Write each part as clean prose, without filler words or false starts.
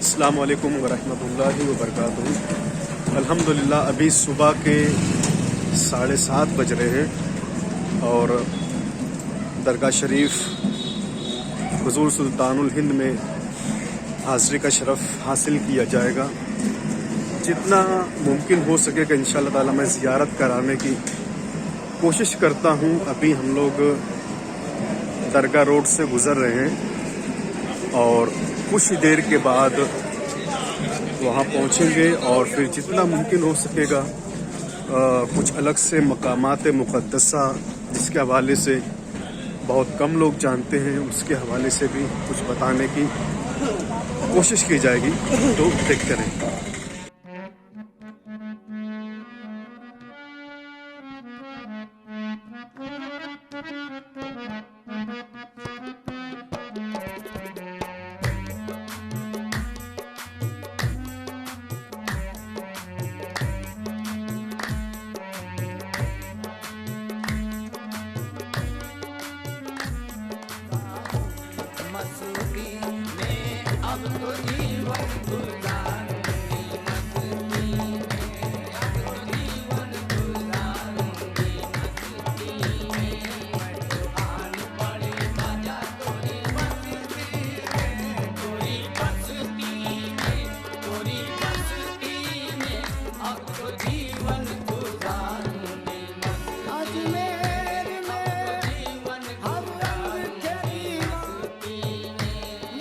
अस्सलाम वालेकुम वरहमतुल्लाहि वबरकातुहू। अल्हम्दुलिल्लाह अभी सुबह के 7:30 बज रहे हैं और दरगाह शरीफ हुज़ूर सुल्तानुल हिंद में हाज़िरी का शरफ़ हासिल किया जाएगा। जितना मुमकिन हो सकेगा इंशाअल्लाह ताला मैं ज़ियारत कराने की कोशिश करता हूँ। अभी हम लोग दरगाह रोड से गुज़र रहे हैं और कुछ देर के बाद वहाँ पहुँचेंगे और फिर जितना मुमकिन हो सकेगा कुछ अलग से मकामात मुक़द्दसा जिसके हवाले से बहुत कम लोग जानते हैं उसके हवाले से भी कुछ बताने की कोशिश की जाएगी। तो देखते रहें।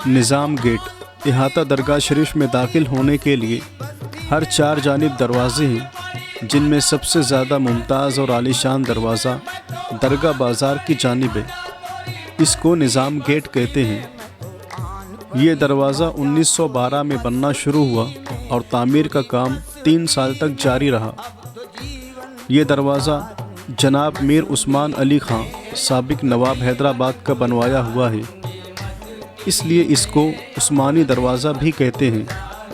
निज़ाम गेट इहाता दरगाह शरीफ में दाखिल होने के लिए हर 4 जानिब दरवाजे हैं, जिनमें सबसे ज़्यादा मुमताज़ और आलीशान दरवाज़ा दरगाह बाज़ार की जानिब है। इसको निज़ाम गेट कहते हैं। ये दरवाज़ा 1912 में बनना शुरू हुआ और तामीर का काम 3 साल तक जारी रहा। ये दरवाज़ा जनाब मीर उस्मान अली ख़ां साबिक नवाब हैदराबाद का बनवाया हुआ है, इसलिए इसको उस्मानी दरवाज़ा भी कहते हैं।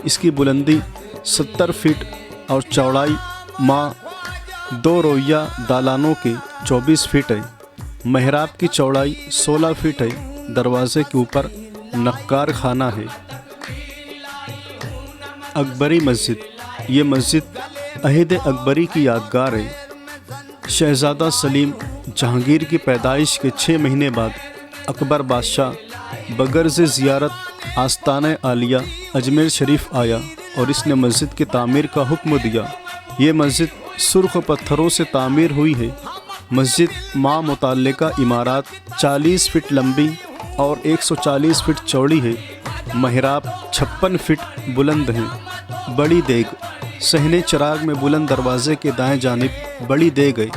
इसकी बुलंदी 70 फीट और चौड़ाई 2 रोइया दालानों के 24 फीट है। महराब की चौड़ाई 16 फीट है। दरवाज़े के ऊपर नक्कार खाना है। अकबरी मस्जिद, ये मस्जिद अहद अकबरी की यादगार है। शहज़ादा सलीम जहांगीर की पैदाइश के 6 महीने बाद अकबर बादशाह बगर्ज़ ज़ियारत आस्ताना आलिया अजमेर शरीफ आया और इसने मस्जिद की तामीर का हुक्म दिया। ये मस्जिद सुर्ख पत्थरों से तामीर हुई है। मस्जिद माँ मुतल्लिका इमारत 40 फीट लंबी और 140 फीट चौड़ी है। महराब 56 फीट बुलंद हैं। बड़ी देग सहने चिराग में बुलंद दरवाज़े के दाएं जानिब बड़ी देग है।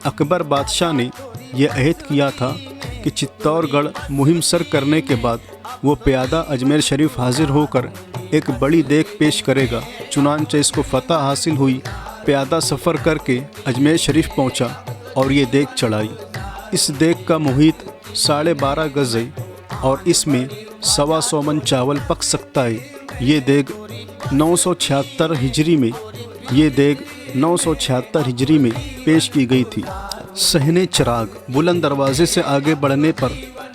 अकबर बादशाह ने यह अहद किया था कि चित्तौड़गढ़ मुहिम सर करने के बाद वो प्यादा अजमेर शरीफ हाजिर होकर एक बड़ी देग पेश करेगा। चुनांचे इसको फतह हासिल हुई। प्यादा सफ़र करके अजमेर शरीफ पहुंचा और ये देग चढ़ाई। इस देग का मुहित 12.5 गज़ है और इसमें 125 मन चावल पक सकता है। ये देग 976 हिजरी में पेश की गई थी। सहने चिराग बुलंद दरवाजे से आगे बढ़ने पर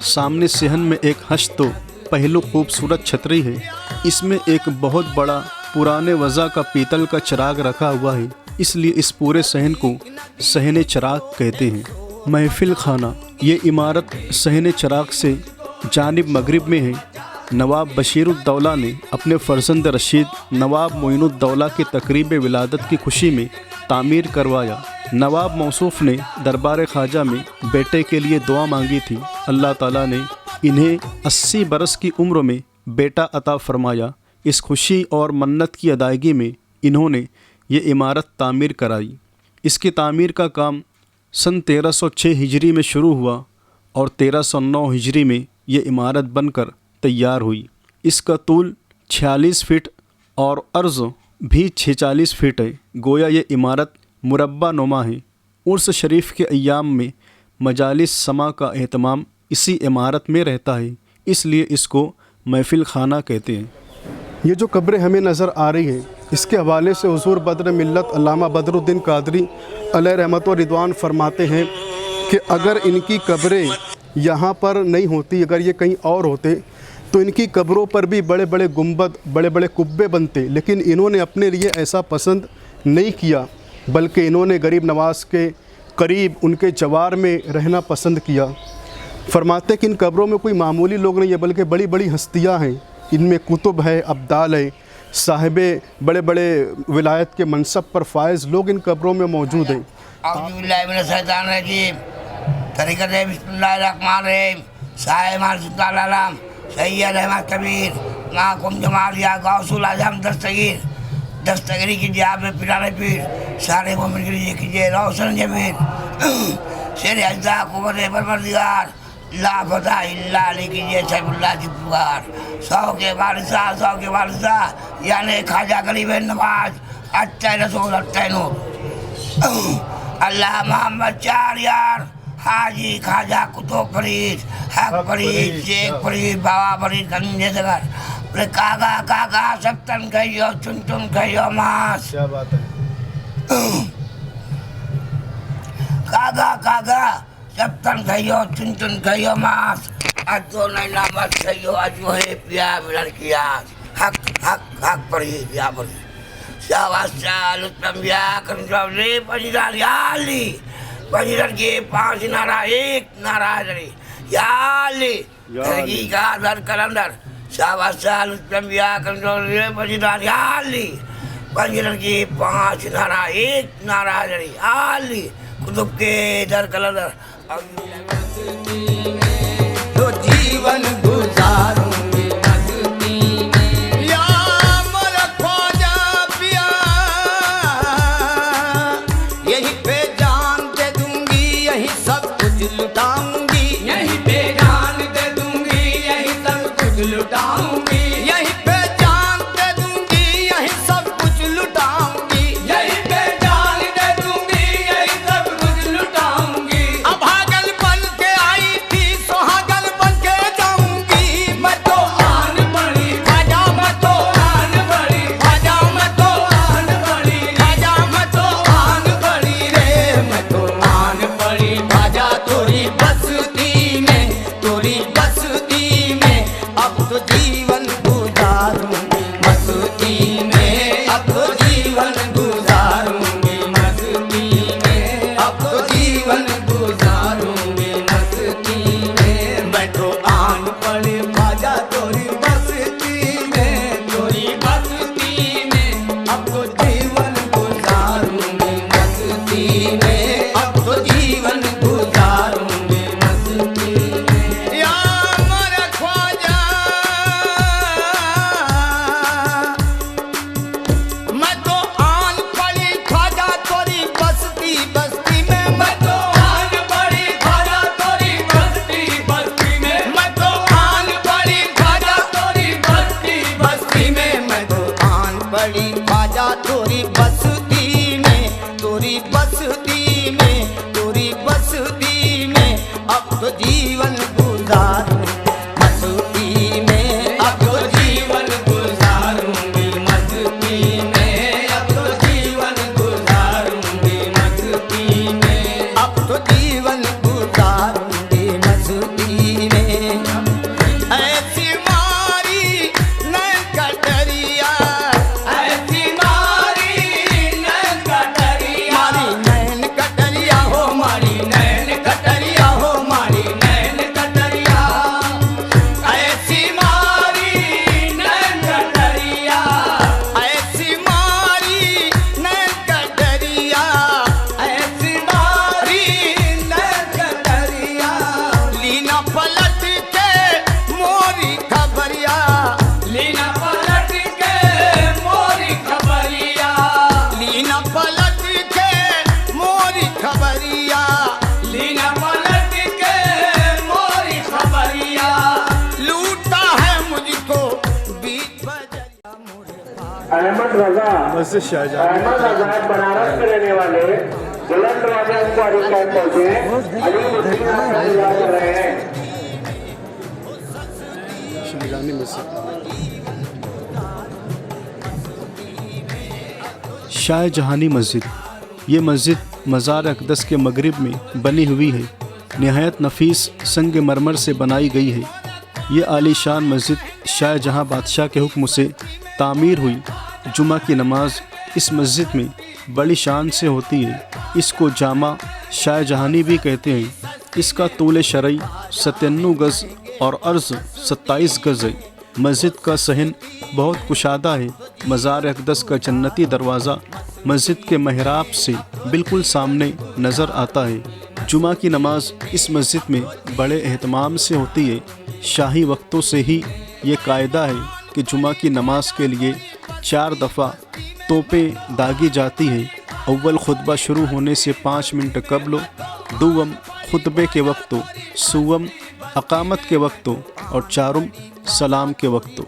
सामने सहन में एक हश्तो पहलू खूबसूरत छतरी है। इसमें एक बहुत बड़ा पुराने वज़ा का पीतल का चिराग रखा हुआ है, इसलिए इस पूरे सहन को सहने चिराग कहते हैं। महफिल खाना, ये इमारत सहने चिराग से जानिब मगरिब में है। नवाब बशीरुद्दौला ने अपने फ़र्जंद रशीद नवाब मोइनुद्दौला की तकरीब विलादत की खुशी में तामीर करवाया। नवाब मौसूफ़ ने दरबार ख्वाजा में बेटे के लिए दुआ मांगी थी। अल्लाह ताला ने इन्हें 80 बरस की उम्र में बेटा अता फरमाया। इस खुशी और मन्नत की अदायगी में इन्होंने ये इमारत तामीर कराई। इसकी तामीर का काम सन 1306 हिजरी में शुरू हुआ और 1309 हिजरी में ये इमारत बनकर तैयार हुई। इसका तूल 46 फीट और अर्ज़ भी 46 फीट है। गोया ये इमारत मुरब्बा नुमा है। उर्स शरीफ के अय्याम में मजालिस समा का एहतमाम इसी इमारत में रहता है, इसलिए इसको महफिल खाना कहते हैं। ये जो कब्रें हमें नज़र आ रही है, इसके हवाले से हुज़ूर बद्र मिल्लत अल्लामा बदरुद्दीन कादरी अलैहि रहमत व रिदवान फरमाते हैं कि अगर इनकी कब्रें यहाँ पर नहीं होती, अगर ये कहीं और होते तो इनकी कब्रों पर भी बड़े बड़े गुंबद, बड़े बड़े कुब्बे बनते, लेकिन इन्होंने अपने लिए ऐसा पसंद नहीं किया, बल्कि इन्होंने गरीब नवाज के करीब उनके जवार में रहना पसंद किया। फरमाते कि इन कब्रों में कोई मामूली लोग नहीं है, बल्कि बड़ी बड़ी हस्तियां हैं। इनमें कुतुब है, अब्दाल है, साहिबे बड़े बड़े विलायत के मनसब पर फायज़ लोग इन कब्रों में मौजूद हैं। सैयद अहमद कबीर माकुम जमाल या गौसुल आजम दस्तगीरी कीजिए आप पिराने पीर, सारे मोमिन कीजिए रोशन जमीर, शेर अज्जा कुव्वत परवरदिगार, ला फता इल्ला अली कीजिए सैफुल्लाह की पुकार, 100 के वारिसा यानी ख्वाजा गरीब नवाज, अच्छे रसूल अच्छे नूर, अल्लाह मोहम्मद चार यार, हाजी ख्वाजा कुतुब फरीद, हक फरीद, शेख फरीद, बाबा फरीद, गंजे सगर, कागा सब तन कहियो, चुन कहियो मास। क्या बात है। कागा सब तन कहियो, चुन कहियो मास। आज तो नहीं नामत कहियो, आज वो है पिया मिलन किया। हक फरीद या फरीद, शाबाश लुत्फम या कंट्रोल पजीदार याली, पजीदार के 5 नारा, 1 नारा है याली, तरकी का दर कलंदर, शाबाश लुत्फम या कंट्रोल पजीदार याली, पजीदार के 5 नारा, 1 नारा है याली, कुतुब के दर कलंदर। तो जीवन गुजारूंगी मस्ती में, या मोरा ख्वाजा पिया, यहीं पे जान दे दूंगी, यहीं सब कुछ लुटाऊंगी, यहीं पे जान दे दूंगी, यहीं सब कुछ लुटाऊंगी, यहीं पे जान दे दूंगी, यहीं सब कुछ लुटाऊंगी, यहीं पे जान दे दूंगी, यहीं सब कुछ लुटाऊंगी। अभागल बन के आई थी, सुहागल बन के जाऊंगी, मैं तो आन बड़ी ख्वाजा, मैं तो आन बड़ी ख्वाजा, मैं तो आन बड़ी ख्वाजा, मैं तो आन बड़ी रे, मैं तो आन बड़ी ख्वाजा, तोरी बस्ती में, तोरी बस्ती में, अब तो जीवन गुजारूंगी मस्ती में, अब तो जीवन गुजारूंगी मस्ती में, अब तो जीवन गुजारूंगी मस्ती में, मैं तो आन पड़ी ख्वाजा तोरी बस्ती में, तोरी बस्ती में, अब तो जीवन गुजारूंगी मस्ती में, अब तो जीवन गुजारूंगी मस्ती में, या मोरा ख्वाजा, मैं तो आन पड़ी ख्वाजा तोरी बस्ती में, मैं तो आन पड़ी ख्वाजा तोरी बस्ती में, मैं तो आन पड़ी ख्वाजा तोरी बस्ती में, मैं तो आन पड़ी ख्वाजा तोरी बस्ती में, तोरी बस्ती में, तोरी बस्ती में, अब तो जीवन गुजारूं मस्ती में, अब तो जीवन गुजारूंगी मस्ती में, अब तो जीवन गुजारूंगी मस्ती में, अब तो जीवन गुजारूंगी मस्ती में। ऐसी मारी नैन कटरिया, ऐसी मारी नैन कटरिया, मारी नैन कटरिया हो, मारी नैन कटरिया हो, मारी नैन कटरिया, ऐसी मारी नैन कटरिया, ऐसी मारी नैन कटरिया, ऐसी मारी नैन कटरिया, लीना पलट के मोरी खबरिया, लीना पलट के मोरी खबरिया, लीना पलट के मोरी खबरिया, लीना पलट के मोरी खबरिया, लूटा है मुझको बीच बजरिया मोरे पास। अहमद रजा मस्जिद शाहजहां अहमद रजा बनारस में रहने वाले बुलंद दरवाजे हमको अली साहब पहुंचे हैं, अली मुस्लिम का इंतजार कर रहे हैं। शाहजहानी मस्जिद। शाहजहानी मस्जिद, ये मस्जिद मज़ार अक़दस के मगरिब में बनी हुई है। नहायत नफीस संग मरमर से बनाई गई है। ये आलीशान मस्जिद शाहजहाँ बादशाह के हुक्म से तामीर हुई। जुमा की नमाज इस मस्जिद में बड़ी शान से होती है। इसको जामा शाहजहानी भी कहते हैं। इसका तूल शरई 97 गज़ और अर्ज़ 27 गज़ है। मस्जिद का सहन बहुत कुशादा है। मज़ार अक़दस का जन्नती दरवाज़ा मस्जिद के महराब से बिल्कुल सामने नज़र आता है। जुमा की नमाज इस मस्जिद में बड़े एहतमाम से होती है। शाही वक्तों से ही ये कायदा है कि जुमा की नमाज के लिए 4 दफ़ा तोपें दागी जाती है। अव्वल खुतबा शुरू होने से 5 मिनट कबल, दुवम खुतबे के वक्तों, सुवम अकामत के वक्तों और चारुम सलाम के वक्तों।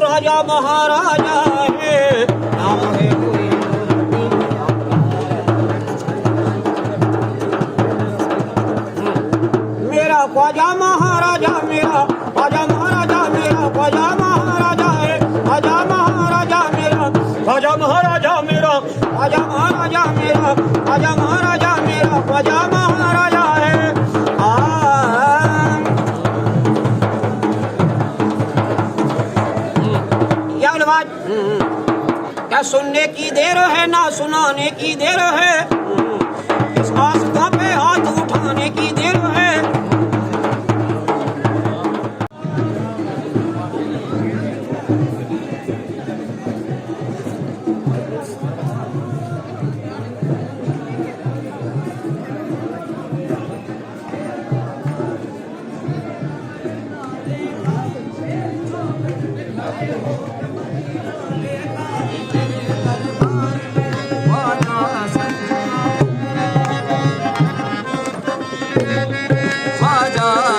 राजा महाराजा है, नाम है कोई मेरा ख्वाजा महाराजा, मेरा ख्वाजा महाराजा, मेरा ख्वाजा महाराजा है, ख्वाजा महाराजा मेरा, ख्वाजा महाराजा मेरा, ख्वाजा महाराजा मेरा, ख्वाजा महाराजा मेरा, ख्वाजा महाराजा है। क्या सुनने की देर है ना सुनाने की देर है, इस आस्था पे हाथ उठाने की देर है।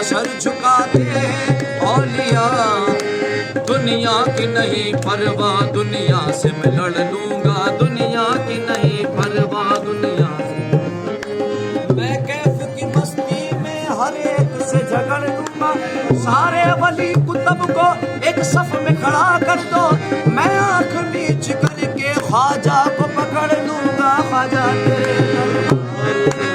सर झुकाते औलिया, दुनिया की नहीं परवाह, दुनिया से मैं लड़ लूंगा, दुनिया की नहीं परवाह, दुनिया से मैं कैफ की मस्ती में हर एक से झगड़ लूंगा। सारे वली कुतुब को एक सफ में खड़ा कर दो, मैं आंख नीच करके ख्वाजा को पकड़ लूंगा। ख्वाजा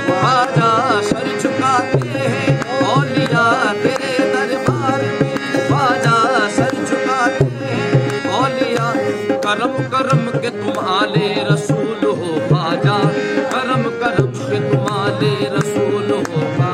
ख्वाजा सर झुकाते हैं औलिया तेरे दरबार में, ख्वाजा सर झुकाते हैं औलिया। करम करम के तुम आले रसूल हो ख्वाजा, करम करम के तुम आले रसूल हो ख्वाजा।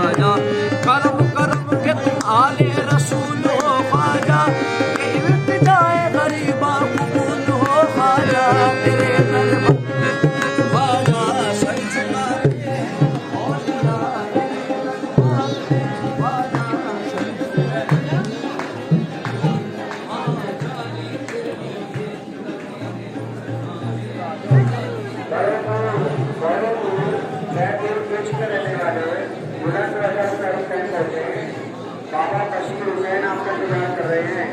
की हुसैन आपका इंतजार कर रहे हैं।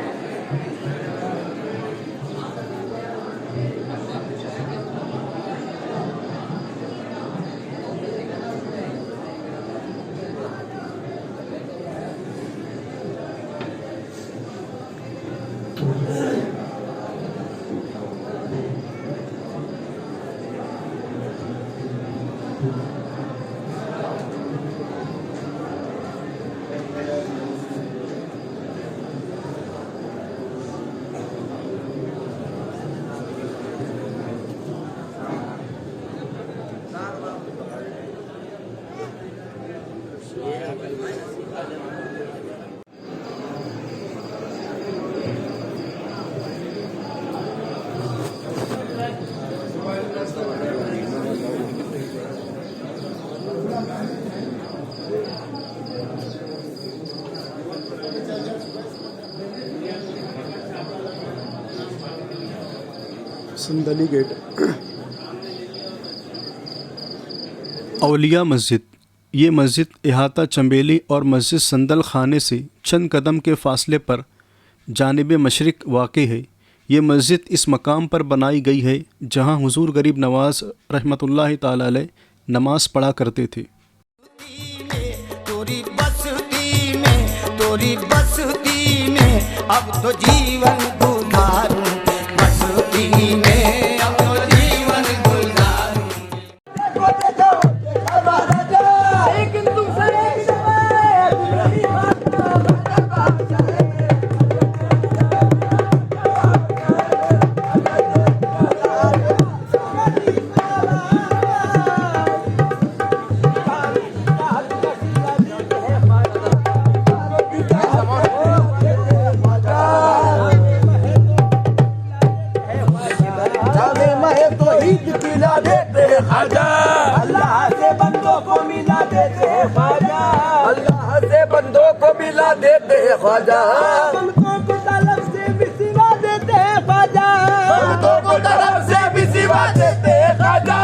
संदली गेट। औलिया मस्जिद। ये मस्जिद इहाता चंबेली और मस्जिद संदल खाने से चंद कदम के फासले पर जानिब मशरिक वाक़ है। ये मस्जिद इस मकाम पर बनाई गई है जहाँ हुजूर गरीब नवाज रहमतुल्लाह ताला अलैह नमाज पढ़ा करते थे। तोरी बस्ती में अब तो जीवन गुजारूं, बस्ती में अब तो जीवन गुजारूं। अल्लाह से बंदों को मिला देते ख्वाजा, अल्लाह से बंदों को मिला देते ख्वाजा, बंदों को तलब से भी सिवा देते ख्वाजा, बंदों को तलब से भी सिवा देते ख्वाजा,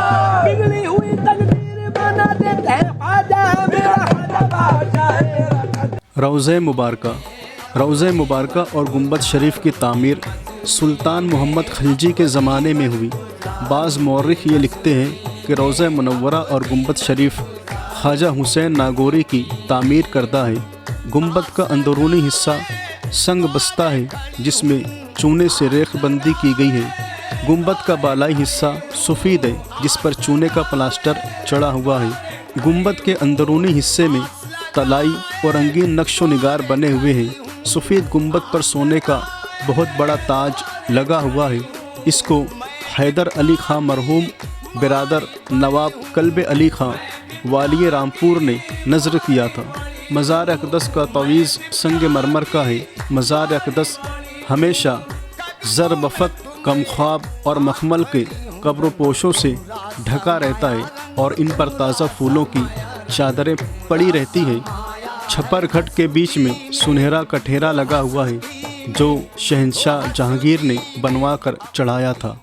बिगड़ी हुई तकदीर बना देते ख्वाजा, मेरा ख्वाजा बादशाह है। रौज़े मुबारका। रौज़े मुबारका और गुंबद शरीफ की तामीर सुल्तान मोहम्मद खिलजी के ज़माने में हुई। बाज़ मौर्रिख ये लिखते हैं कि रोज़ा मुनव्वरा और गुंबद शरीफ ख्वाजा हुसैन नागौरी की तामीर करदा है। गुंबद का अंदरूनी हिस्सा संग बस्ता है जिसमें चूने से रेख बंदी की गई है। गुंबद का बालाई हिस्सा सफ़ेद है जिस पर चूने का प्लास्टर चढ़ा हुआ है। गुंबद के अंदरूनी हिस्से में तलाई और रंगीन नक्शो निगार बने हुए हैं। सफ़ेद गुंबद पर सोने का बहुत बड़ा ताज लगा हुआ है। इसको हैदर अली खां मरहूम बिरादर नवाब कल्ब अली खां वाली रामपुर ने नज़र किया था। मज़ार अक़दस का तवीज़ संग मरमर का है। मज़ार अक़दस हमेशा ज़र बफ़त कमख्वाब और मखमल के कब्र पोशों से ढका रहता है और इन पर ताज़ा फूलों की चादरें पड़ी रहती है। छपर घट के बीच में सुनहरा कठेरा लगा हुआ है जो शहंशाह जहांगीर ने बनवा कर चढ़ाया था।